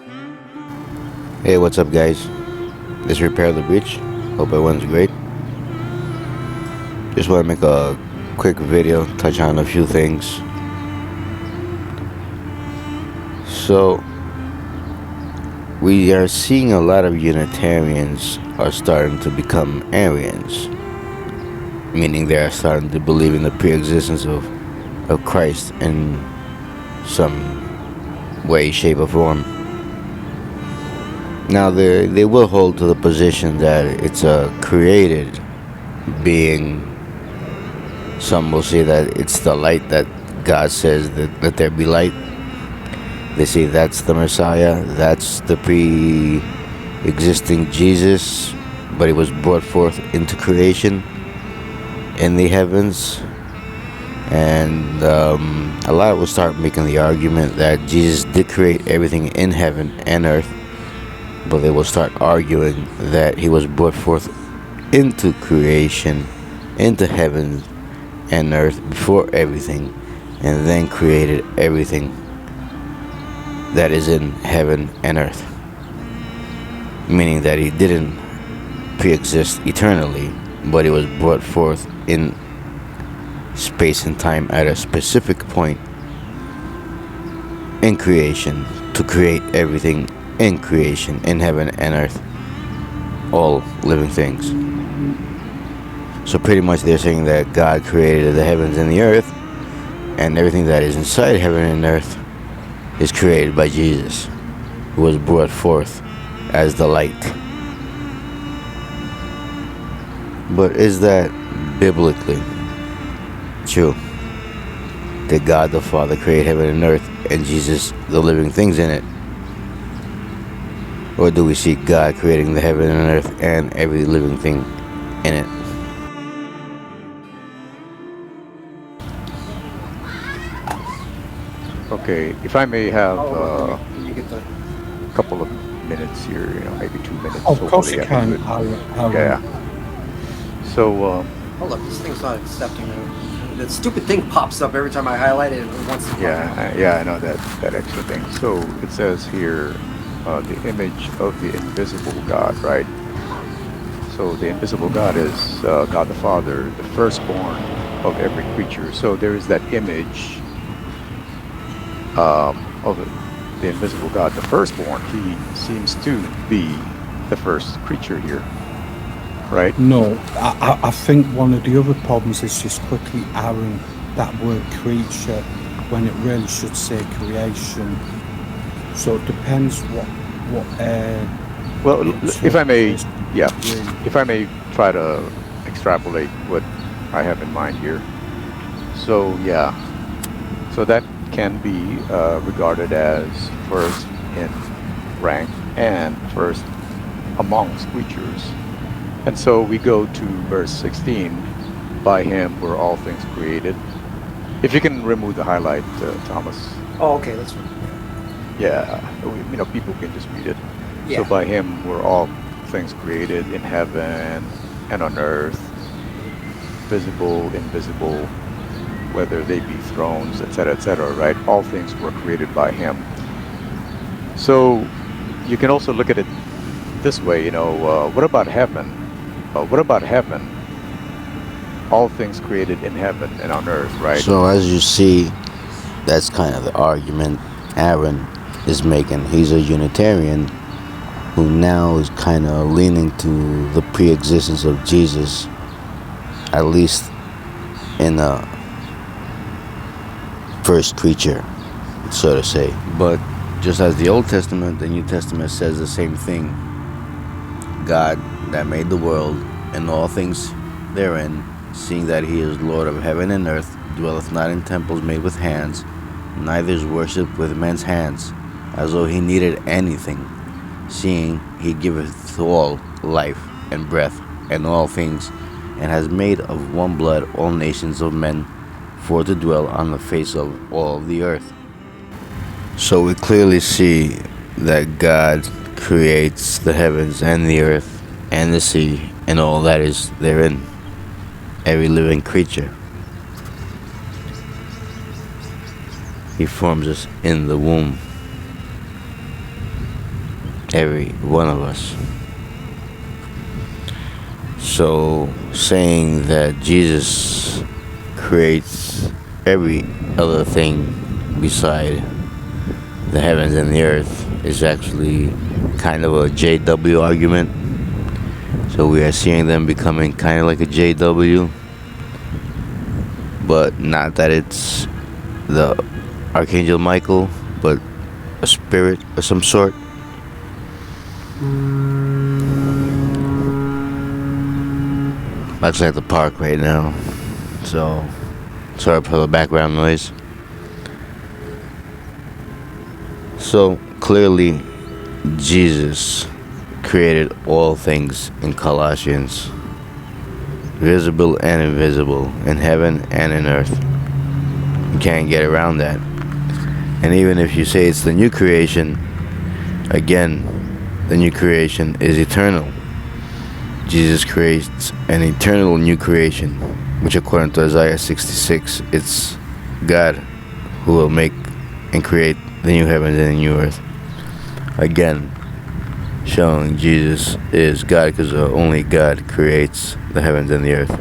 Hey, what's up, guys? This is Repair the Breach. Hope everyone's great. Just want to make a quick video, touch on a few things. So, we are seeing a lot of Unitarians are starting to become Arians, meaning they are starting to believe in the pre-existence of Christ in some way, shape, or form. Now, they will hold to the position that it's a created being. Some will say that it's the light that God says that let there be light. They say that's the Messiah, that's the pre-existing Jesus, but he was brought forth into creation in the heavens. And a lot will start making the argument that Jesus did create everything in heaven and earth, but they will start arguing that he was brought forth into creation, into heaven and earth before everything, and then created everything that is in heaven and earth. Meaning that he didn't pre-exist eternally, but he was brought forth in space and time at a specific point in creation to create everything in creation, in heaven and earth, all living things. So pretty much they're saying that God created the heavens and the earth, and everything that is inside heaven and earth is created by Jesus, who was brought forth as the light. But is that biblically true? Did God the Father create heaven and earth and Jesus the living things in it? Or do we see God creating the heaven and earth and every living thing in it? Okay, if I may have a couple of minutes here, maybe 2 minutes. Of course you hopefully I can, do it. Aaron. Yeah. So, Hold up, this thing's not accepting it. The stupid thing pops up every time I highlight it. It wants to I know that extra thing. So it says here, the image of the invisible God, right? So the invisible God is God the Father, the firstborn of every creature. So there is that image of the invisible God, the firstborn. He seems to be the first creature here, right? No, I think one of the other problems is just quickly Aaron that word creature when it really should say creation. So it depends what Well, if I may, yeah, really. if I may try to extrapolate what I have in mind here. So yeah, so that can be regarded as first in rank and first amongst creatures. And so we go to verse 16, by him were all things created. If you can remove the highlight, Thomas. Oh, okay, that's fine. Yeah, people can just read it. Yeah. So by him were all things created in heaven and on earth, visible, invisible, whether they be thrones, etc., right? All things were created by him. So you can also look at it this way, what about heaven? What about heaven? All things created in heaven and on earth, right? So as you see, that's kind of the argument Aaron is making. He's a Unitarian who now is kind of leaning to the pre-existence of Jesus, at least in a first creature, so to say. But just as the Old Testament, the New Testament says the same thing. God that made the world and all things therein, seeing that he is Lord of heaven and earth, dwelleth not in temples made with hands, neither is worshipped with men's hands, as though he needed anything, seeing he giveth to all life and breath and all things, and has made of one blood all nations of men, for to dwell on the face of all the earth. So we clearly see that God creates the heavens and the earth and the sea and all that is therein, every living creature. He forms us in the womb. every one of us. So saying that Jesus creates every other thing beside the heavens and the earth is actually kind of a JW argument. So we are seeing them becoming kind of like a JW, but not that it's the Archangel Michael, but a spirit of some sort. I'm actually at the park right now, so sorry for the background noise. So clearly Jesus created all things in Colossians, visible and invisible, in heaven and in earth. You can't get around that. And even if you say it's the new creation, again, the new creation is eternal. Jesus creates an eternal new creation, which according to Isaiah 66, it's God who will make and create the new heavens and the new earth. Again, showing Jesus is God, because only God creates the heavens and the earth.